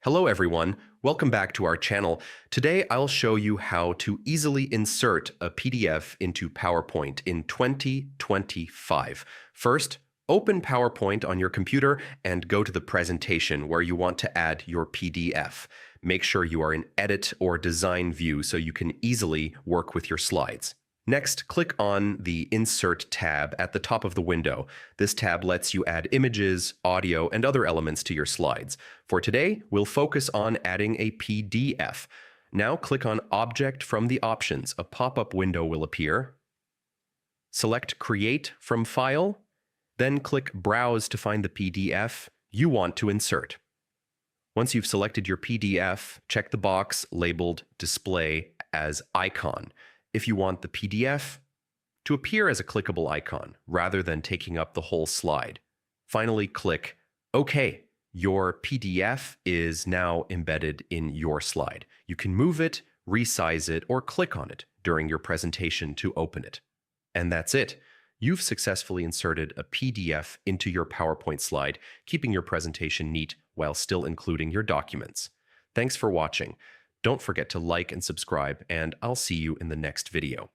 Hello everyone, welcome back to our channel. Today I'll show you how to easily insert a PDF into PowerPoint in 2025. First, open PowerPoint on your computer and go to the presentation where you want to add your PDF. Make sure you are in Edit or Design view so you can easily work with your slides. Next, click on the Insert tab at the top of the window. This tab lets you add images, audio, and other elements to your slides. For today, we'll focus on adding a PDF. Now click on Object from the options. A pop-up window will appear. Select Create from File, then click Browse to find the PDF you want to insert. Once you've selected your PDF, check the box labeled Display as Icon if you want the PDF to appear as a clickable icon rather than taking up the whole slide. Finally, click OK. Your PDF is now embedded in your slide. You can move it, resize it, or click on it during your presentation to open it. And that's it. You've successfully inserted a PDF into your PowerPoint slide, keeping your presentation neat while still including your documents. Thanks for watching. Don't forget to like and subscribe, and I'll see you in the next video.